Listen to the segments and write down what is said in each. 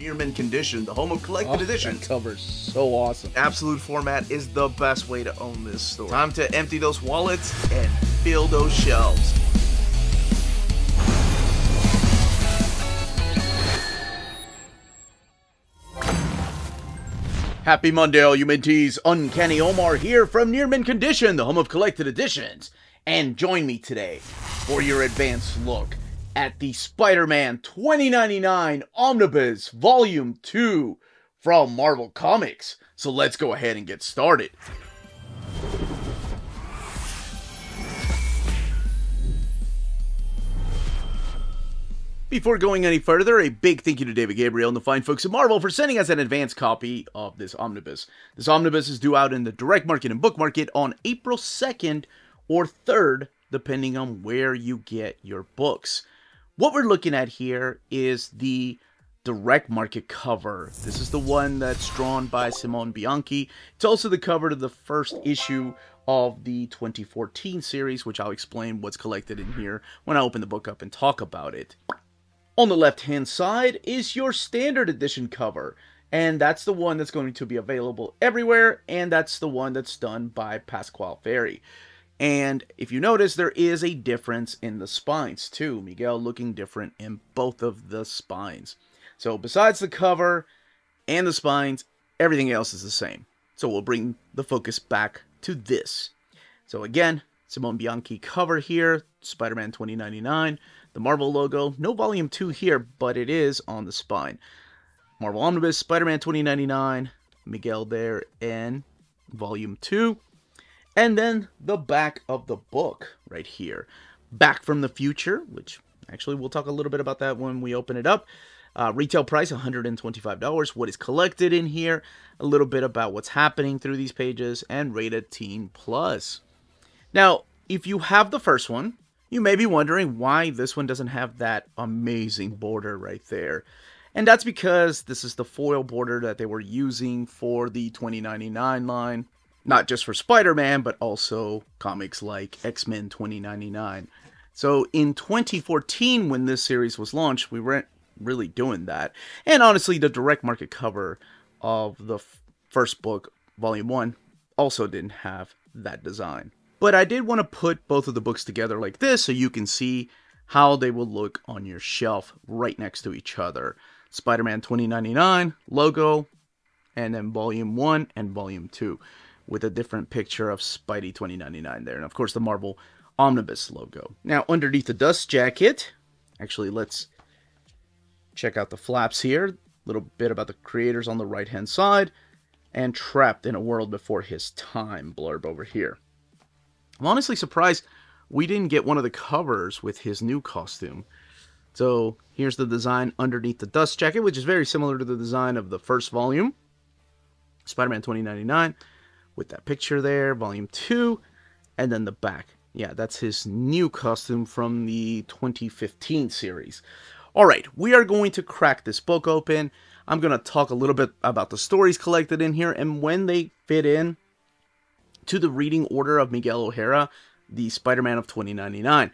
Near mint condition, the home of collected editions. That cover's so awesome. Absolute format is the best way to own this store. Time to empty those wallets and fill those shelves. Happy Monday, all you minties. Uncanny Omar here from Near Mint Condition, the home of collected editions. And join me today for your advanced look at the Spider-Man 2099 Omnibus Volume 2 from Marvel Comics. So let's go ahead and get started. Before going any further, a big thank you to David Gabriel and the fine folks at Marvel for sending us an advance copy of this omnibus. This omnibus is due out in the direct market and book market on April 2nd or 3rd, depending on where you get your books. What we're looking at here is the direct market cover. This is the one that's drawn by Simone Bianchi. It's also the cover to the first issue of the 2014 series, which I'll explain what's collected in here when I open the book up and talk about it. On the left-hand side is your standard edition cover, and that's the one that's going to be available everywhere, and that's the one that's done by Pasquale Ferry. And if you notice, there is a difference in the spines, too. Miguel looking different in both of the spines. So besides the cover and the spines, everything else is the same. So we'll bring the focus back to this. So again, Simone Bianchi cover here, Spider-Man 2099. The Marvel logo, no Volume 2 here, but it is on the spine. Marvel Omnibus, Spider-Man 2099, Miguel there, and Volume 2. And then the back of the book right here. Back from the Future, which actually we'll talk a little bit about that when we open it up. Retail price, $125. What is collected in here, a little bit about what's happening through these pages, and rated Teen Plus. Now, if you have the first one, you may be wondering why this one doesn't have that amazing border right there. And that's because this is the foil border that they were using for the 2099 line. Not just for Spider-Man, but also comics like X-Men 2099. So in 2014, when this series was launched, we weren't really doing that. And honestly, the direct market cover of the first book, Volume 1, also didn't have that design. But I did want to put both of the books together like this so you can see how they will look on your shelf right next to each other. Spider-Man 2099 logo, and then Volume 1 and Volume 2 with a different picture of Spidey 2099 there. And of course the Marvel Omnibus logo. Now underneath the dust jacket, actually let's check out the flaps here. A little bit about the creators on the right hand side, and Trapped in a World Before His Time blurb over here. I'm honestly surprised we didn't get one of the covers with his new costume. So here's the design underneath the dust jacket, which is very similar to the design of the first volume, Spider-Man 2099, with that picture there, Volume 2, and then the back. Yeah, that's his new costume from the 2015 series. Alright, we are going to crack this book open. I'm going to talk a little bit about the stories collected in here and when they fit in to the reading order of Miguel O'Hara, the Spider-Man of 2099.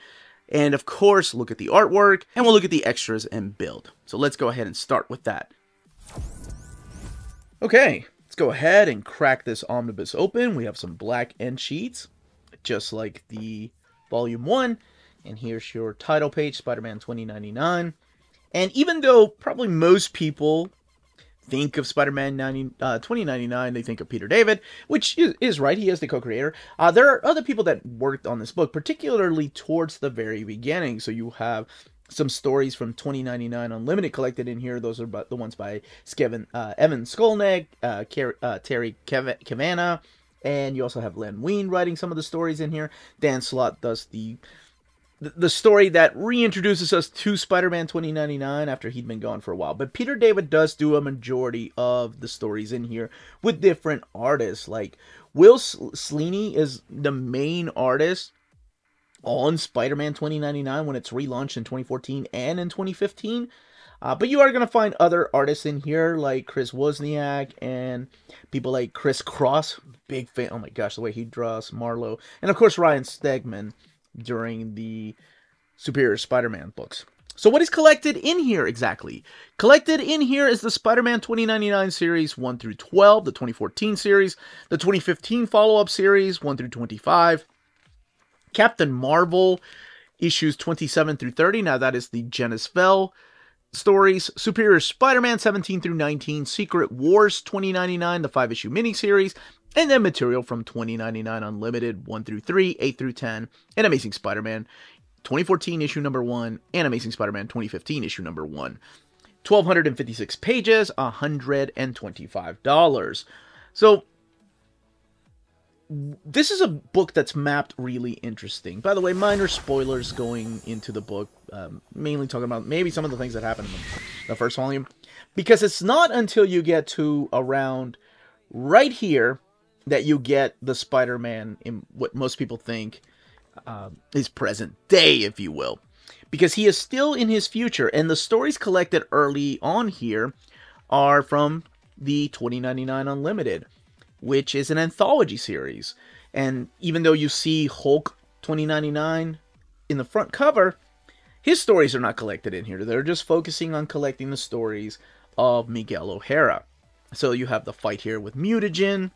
And of course, look at the artwork, and we'll look at the extras and build. So let's go ahead and start with that. Okay, let's go ahead and crack this omnibus open. We have some black end sheets, just like the Volume 1. And here's your title page, Spider-Man 2099. And even though probably most people think of Spider-Man 2099, they think of Peter David, which is right, he is the co-creator. There are other people that worked on this book, particularly towards the very beginning. So you have some stories from 2099 Unlimited collected in here. Those are the ones by Evan Skolnick, Terry Kavanagh, and you also have Len Wein writing some of the stories in here. Dan Slott does the story that reintroduces us to Spider-Man 2099 after he'd been gone for a while. But Peter David does do a majority of the stories in here with different artists. Like Will Sleaney is the main artist on Spider-Man 2099 when it's relaunched in 2014 and in 2015. But you are going to find other artists in here like Chris Wozniak and people like Chris Cross. Big fan. Oh my gosh, the way he draws Marlowe. And of course Ryan Stegman during the Superior Spider-Man books. So what is collected in here exactly? Collected in here is the Spider-Man 2099 series 1 through 12, the 2014 series, the 2015 follow-up series 1 through 25, Captain Marvel issues 27 through 30. Now that is the Genis-Vell stories. Superior Spider-Man 17 through 19, Secret Wars 2099, the 5-issue miniseries, and then material from 2099 Unlimited 1 through 3, 8 through 10, and Amazing Spider-Man 2014 issue number 1, and Amazing Spider-Man 2015 issue number 1. 1,256 pages, $125. So, this is a book that's mapped really interesting. By the way, minor spoilers going into the book, mainly talking about maybe some of the things that happened in the first volume. Because it's not until you get to around right here that you get the Spider-Man in what most people think is present day, if you will. Because he is still in his future, and the stories collected early on here are from the 2099 Unlimited, which is an anthology series. And even though you see Hulk 2099 in the front cover, his stories are not collected in here. They're just focusing on collecting the stories of Miguel O'Hara. So you have the fight here with Mutagen.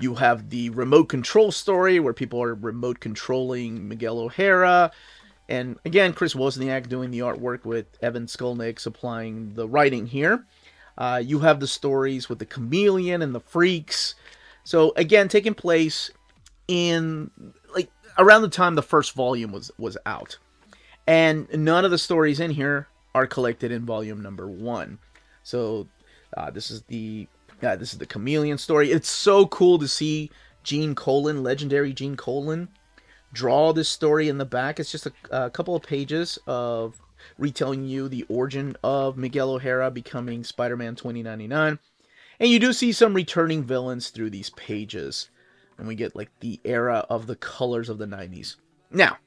You have the remote control story where people are remote controlling Miguel O'Hara. And again, Chris Wozniak doing the artwork with Evan Skolnick supplying the writing here. You have the stories with the Chameleon and the Freaks. So again, taking place in like around the time the first volume was out. And none of the stories in here are collected in volume number 1. So this is the Chameleon story. It's so cool to see Gene Colan, legendary Gene Colan, draw this story in the back. It's just a couple of pages of retelling you the origin of Miguel O'Hara becoming Spider-Man 2099. And you do see some returning villains through these pages. And we get like the era of the colors of the 90s. Now,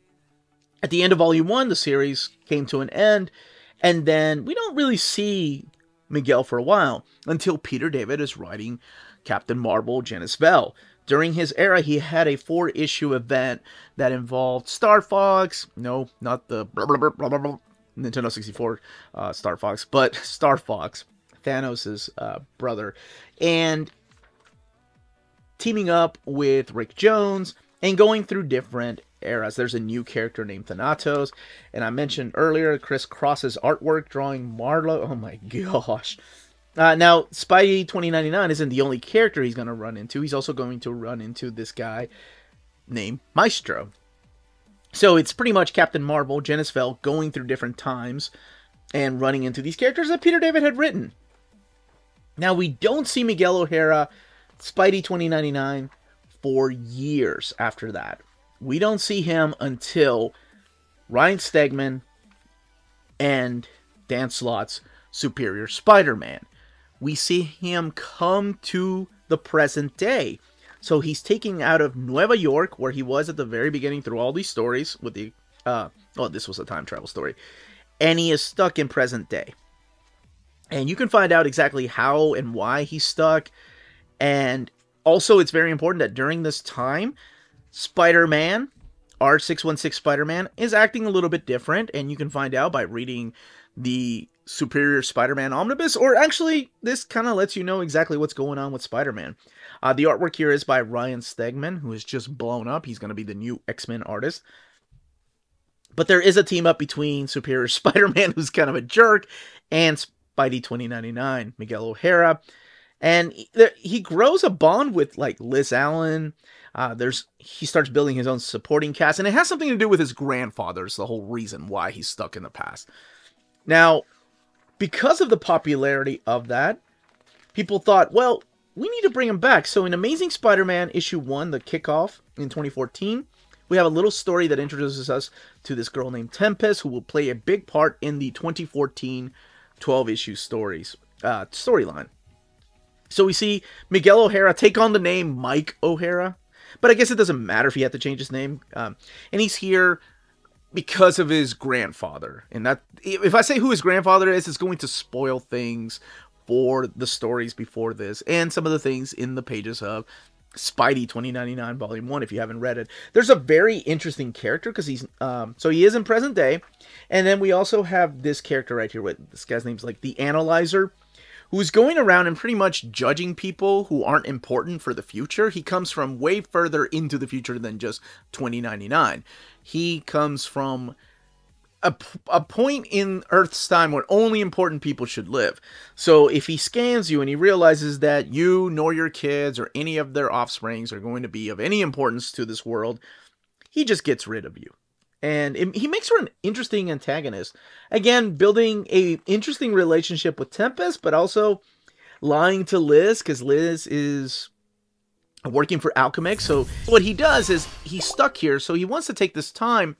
at the end of Volume 1, the series came to an end. And then we don't really see Miguel for a while until Peter David is writing Captain Marvel Genis-Vell. During his era, he had a 4-issue event that involved Star Fox. No, not the Nintendo 64 Star Fox, but Star Fox, Thanos' brother, and teaming up with Rick Jones and going through different eras. There's a new character named Thanatos, and I mentioned earlier Chris Cross's artwork drawing Marlo. Oh my gosh. Now, Spidey 2099 isn't the only character he's going to run into. He's also going to run into this guy named Maestro. So it's pretty much Captain Marvel, Genis-Vell, going through different times and running into these characters that Peter David had written. Now, we don't see Miguel O'Hara, Spidey 2099, for years after that. We don't see him until Ryan Stegman and Dan Slott's Superior Spider-Man. We see him come to the present day. So he's taking out of Nueva York, where he was at the very beginning through all these stories with the, this was a time travel story. And he is stuck in present day. And you can find out exactly how and why he's stuck. And also, it's very important that during this time, Spider-Man, R616 Spider-Man, is acting a little bit different. And you can find out by reading the Superior Spider-Man Omnibus. Or actually, this kind of lets you know exactly what's going on with Spider-Man. The artwork here is by Ryan Stegman, who is just blown up. He's going to be the new X-Men artist. But there is a team up between Superior Spider-Man, who's kind of a jerk, and Spidey 2099, Miguel O'Hara. And he grows a bond with, like, Liz Allen. He starts building his own supporting cast, and it has something to do with his grandfather. It's the whole reason why he's stuck in the past. Now, because of the popularity of that, people thought, well, we need to bring him back. So in Amazing Spider-Man issue 1, the kickoff in 2014, we have a little story that introduces us to this girl named Tempest, who will play a big part in the 2014 12-issue storyline. So we see Miguel O'Hara take on the name Mike O'Hara, but I guess it doesn't matter if he had to change his name. And he's here because of his grandfather. And that, if I say who his grandfather is, it's going to spoil things for the stories before this and some of the things in the pages of Spidey 2099 Volume 1 if you haven't read it. There's a very interesting character because he's so he is in present day, and then we also have this character right here with this guy's name's like the Analyzer, who's going around and pretty much judging people who aren't important for the future. He comes from way further into the future than just 2099. He comes from a point in Earth's time where only important people should live. So if he scans you and he realizes that you nor your kids or any of their offsprings are going to be of any importance to this world, he just gets rid of you. And he makes her an interesting antagonist. Again, building a interesting relationship with Tempest, but also lying to Liz, because Liz is working for Alchemix. So what he does is he's stuck here, so he wants to take this time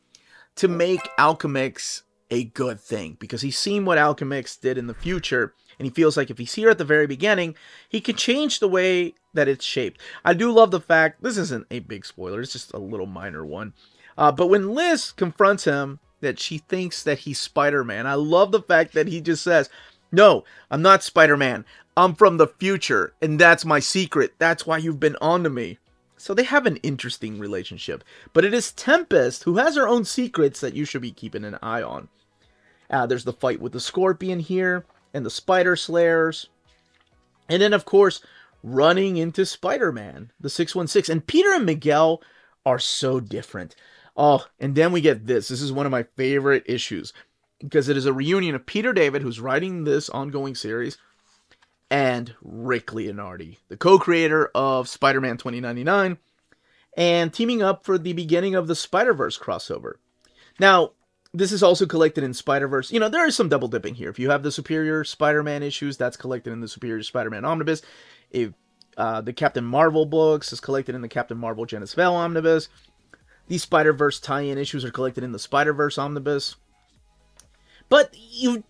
to make Alchemix a good thing, because he's seen what Alchemix did in the future, and he feels like if he's here at the very beginning, he can change the way that it's shaped. I do love the fact, this isn't a big spoiler, it's just a little minor one, but when Liz confronts him that she thinks that he's Spider-Man, I love the fact that he just says, "No, I'm not Spider-Man, I'm from the future, and that's my secret, that's why you've been on to me." So they have an interesting relationship. But it is Tempest who has her own secrets that you should be keeping an eye on. There's the fight with the Scorpion here, and the Spider Slayers. And then, of course, running into Spider-Man, the 616. And Peter and Miguel are so different. Oh, and then we get this. This is one of my favorite issues, because it is a reunion of Peter David, who's writing this ongoing series, and Rick Leonardi, the co-creator of Spider-Man 2099, and teaming up for the beginning of the Spider-Verse crossover. Now, this is also collected in Spider-Verse. You know, there is some double dipping here. If you have the Superior Spider-Man issues, that's collected in the Superior Spider-Man Omnibus. If the Captain Marvel books is collected in the Captain Marvel Genesis-Vell Omnibus. These Spider-Verse tie-in issues are collected in the Spider-Verse Omnibus. But you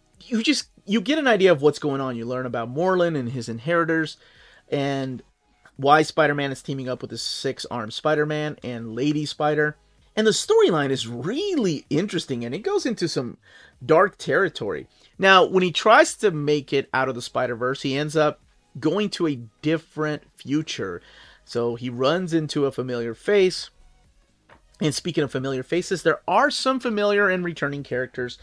get an idea of what's going on. You learn about Morlun and his inheritors, and why Spider-Man is teaming up with the six-armed Spider-Man and Lady Spider. And the storyline is really interesting, and it goes into some dark territory. Now, when he tries to make it out of the Spider-Verse, he ends up going to a different future. So he runs into a familiar face. And speaking of familiar faces, there are some familiar and returning characters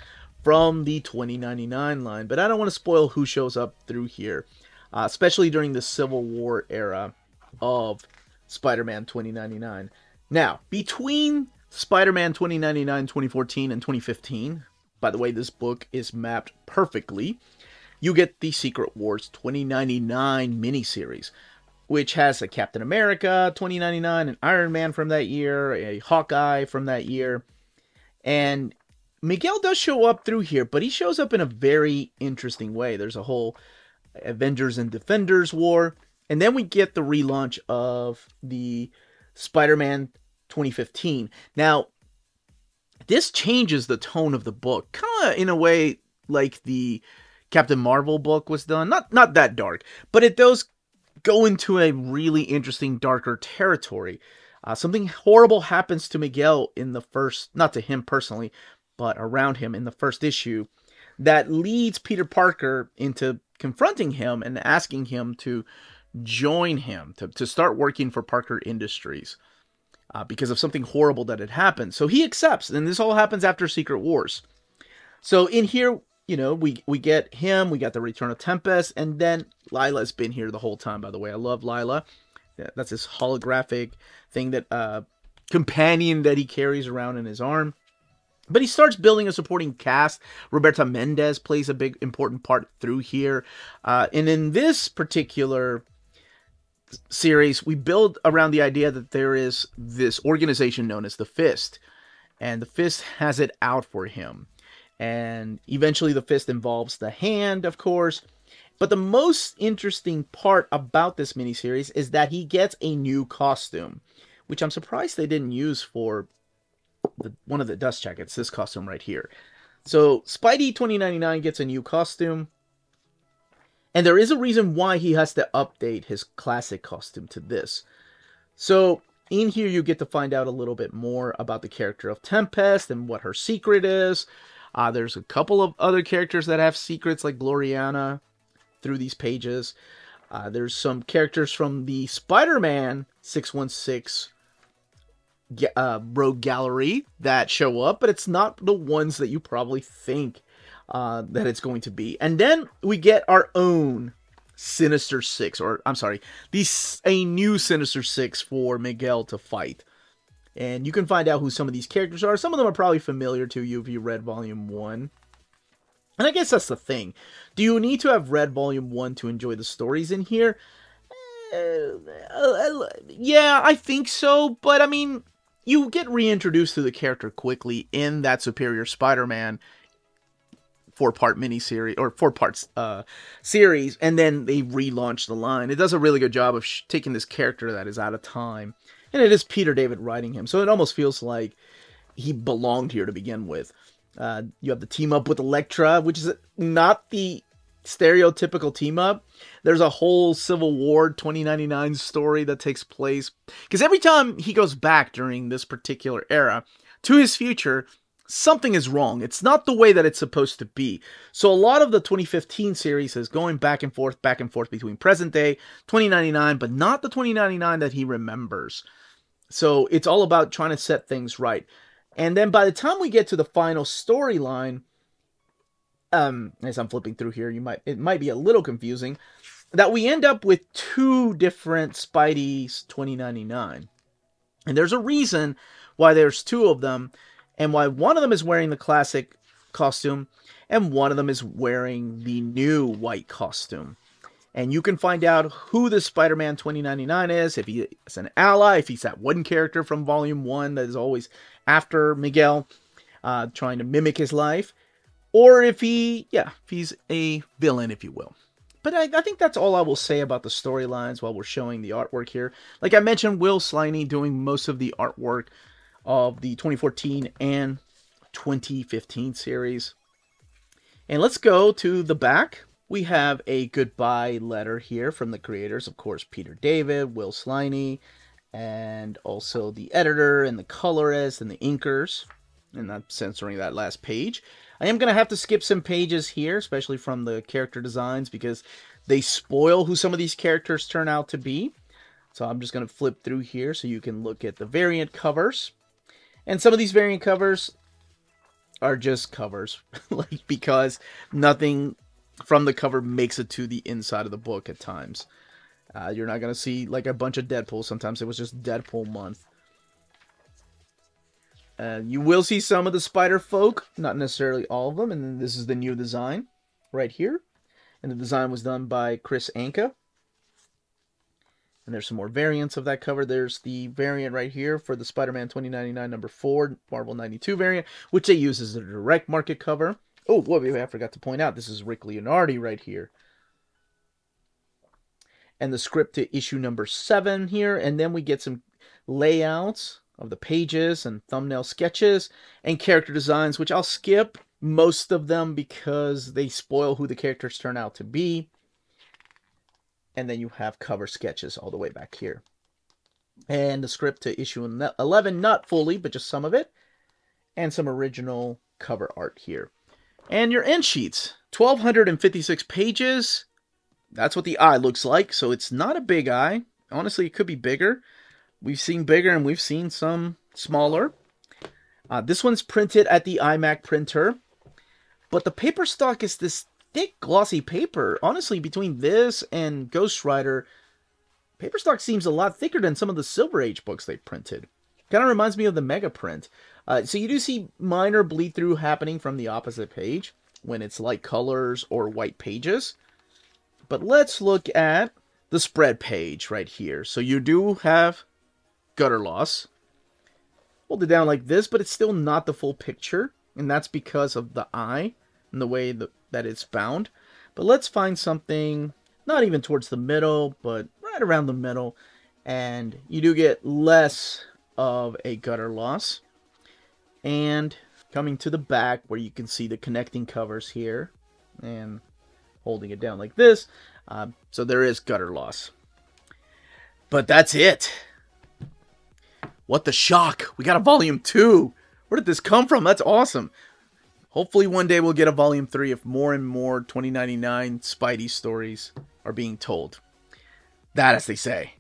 from the 2099 line, but I don't want to spoil who shows up through here, especially during the Civil War era of Spider-Man 2099. Now, between Spider-Man 2099, 2014, and 2015, by the way, this book is mapped perfectly, you get the Secret Wars 2099 miniseries, which has a Captain America 2099, an Iron Man from that year, a Hawkeye from that year, and Miguel does show up through here, but he shows up in a very interesting way. There's a whole Avengers and Defenders war, and then we get the relaunch of the Spider-Man 2015. Now, this changes the tone of the book, kind of in a way like the Captain Marvel book was done. Not that dark, but it does go into a really interesting, darker territory. Something horrible happens to Miguel in the first, not to him personally, but around him in the first issue, that leads Peter Parker into confronting him and asking him to join him, to start working for Parker Industries, because of something horrible that had happened. So he accepts, and this all happens after Secret Wars. So in here, you know, we get him, we got the return of Tempest, and then Lila's been here the whole time, by the way. I love Lila. Yeah, that's this holographic thing that, companion that he carries around in his arm. But he starts building a supporting cast. Roberta Mendez plays a big, important part through here. And in this particular series, we build around the idea that there is this organization known as the Fist. And the Fist has it out for him. And eventually the Fist involves the Hand, of course. But the most interesting part about this miniseries is that he gets a new costume, which I'm surprised they didn't use for one of the dust jackets, this costume right here. So Spidey 2099 gets a new costume, and there is a reason why he has to update his classic costume to this. So in here you get to find out a little bit more about the character of Tempest and what her secret is. There's a couple of other characters that have secrets, like Gloriana, through these pages. There's some characters from the Spider-Man 616 Rogue Gallery that show up, but it's not the ones that you probably think that it's going to be. And then we get our own Sinister Six, or I'm sorry, a new Sinister Six for Miguel to fight. And you can find out who some of these characters are. Some of them are probably familiar to you if you read Volume 1. And I guess that's the thing. Do you need to have read Volume 1 to enjoy the stories in here? Yeah, I think so. But, I mean, you get reintroduced to the character quickly in that Superior Spider-Man 4-part miniseries, or 4-part series, and then they relaunch the line. It does a really good job of taking this character that is out of time. And it is Peter David writing him, so it almost feels like he belonged here to begin with. You have the team up with Elektra, which is not the stereotypical team up. There's a whole Civil War 2099 story that takes place. Because every time he goes back during this particular era to his future, something is wrong. It's not the way that it's supposed to be. So a lot of the 2015 series is going back and forth between present day, 2099, but not the 2099 that he remembers. So it's all about trying to set things right. And then by the time we get to the final storyline, as I'm flipping through here, it might be a little confusing, that we end up with 2 different Spidey's 2099. And there's a reason why there's 2 of them, and why one of them is wearing the classic costume, and one of them is wearing the new white costume. And you can find out who the Spider-Man 2099 is, if he is an ally, if he's that one character from Volume 1 that is always after Miguel, trying to mimic his life, or if he's a villain, if you will. But I think that's all I will say about the storylines while we're showing the artwork here. Like I mentioned, Will Sliney doing most of the artwork of the 2014 and 2015 series. And let's go to the back. We have a goodbye letter here from the creators, of course, Peter David, Will Sliney, and also the editor and the colorist and the inkers. And I'm censoring that last page. I am going to have to skip some pages here, especially from the character designs, because they spoil who some of these characters turn out to be. So I'm just going to flip through here so you can look at the variant covers. And some of these variant covers are just covers, because nothing from the cover makes it to the inside of the book at times. You're not going to see like a bunch of Deadpool. Sometimes it was just Deadpool month. You will see some of the Spider Folk, not necessarily all of them. And then this is the new design right here. And the design was done by Chris Anka. And there's some more variants of that cover. There's the variant right here for the Spider-Man 2099 number 4 Marvel 92 variant, which they use as a direct market cover. Oh, wait, I forgot to point out, this is Rick Leonardi right here. And the script to issue number 7 here. And then we get some layouts of the pages and thumbnail sketches and character designs, which I'll skip most of them because they spoil who the characters turn out to be. And then you have cover sketches all the way back here. And the script to issue 11, not fully, but just some of it. And some original cover art here. And your end sheets, 1,256 pages. That's what the eye looks like. So it's not a big eye. Honestly, it could be bigger. We've seen bigger and we've seen some smaller. This one's printed at the iMac printer. But the paper stock is this thick, glossy paper. Honestly, between this and Ghost Rider, paper stock seems a lot thicker than some of the Silver Age books they printed. Kind of reminds me of the Mega print. So you do see minor bleed through happening from the opposite page when it's light colors or white pages. But let's look at the spread page right here. So you do have gutter loss. Hold it down like this, but it's still not the full picture. And that's because of the eye and the way that it's bound. But let's find something not even towards the middle, but right around the middle. And you do get less of a gutter loss. And coming to the back where you can see the connecting covers here. And holding it down like this. So there is gutter loss. But that's it. What the shock. We got a volume 2. Where did this come from? That's awesome. Hopefully one day we'll get a volume 3 if more and more 2099 Spidey stories are being told. That, as they say,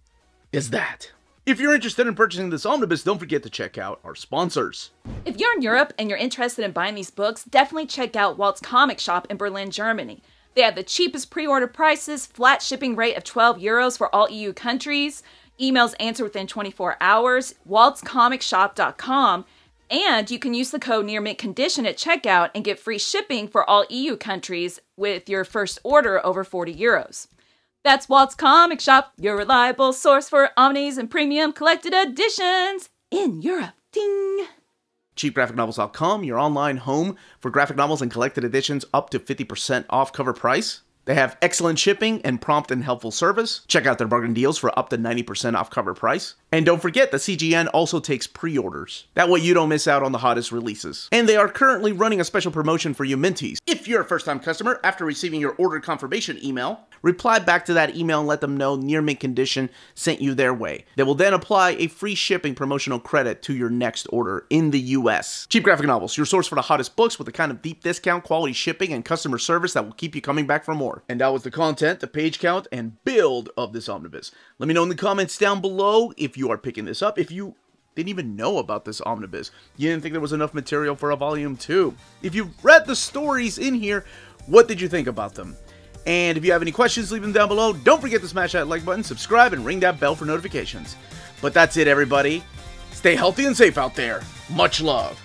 is that. If you're interested in purchasing this omnibus, don't forget to check out our sponsors. If you're in Europe and you're interested in buying these books, definitely check out Walt's Comic Shop in Berlin, Germany. They have the cheapest pre-order prices, flat shipping rate of €12 for all EU countries, emails answered within 24 hours, waltscomicshop.com, and you can use the code nearmintcon at checkout and get free shipping for all EU countries with your first order over €40. That's Walt's Comic Shop, your reliable source for omnis and premium collected editions in Europe. Ding! cheapgraphicnovels.com, your online home for graphic novels and collected editions up to 50% off cover price. They have excellent shipping and prompt and helpful service. Check out their bargain deals for up to 90% off cover price. And don't forget, the CGN also takes pre-orders. That way you don't miss out on the hottest releases. And they are currently running a special promotion for you Minties. If you're a first-time customer, after receiving your order confirmation email, reply back to that email and let them know Near Mint Condition sent you their way. They will then apply a free shipping promotional credit to your next order in the US. Cheap Graphic Novels, your source for the hottest books with the kind of deep discount, quality shipping, and customer service that will keep you coming back for more. And that was the content, the page count, and build of this omnibus. Let me know in the comments down below if you are picking this up, if you didn't even know about this omnibus. You didn't think there was enough material for a volume 2. If you read the stories in here, what did you think about them? And if you have any questions, leave them down below. Don't forget to smash that like button, subscribe, and ring that bell for notifications. But that's it, everybody. Stay healthy and safe out there. Much love.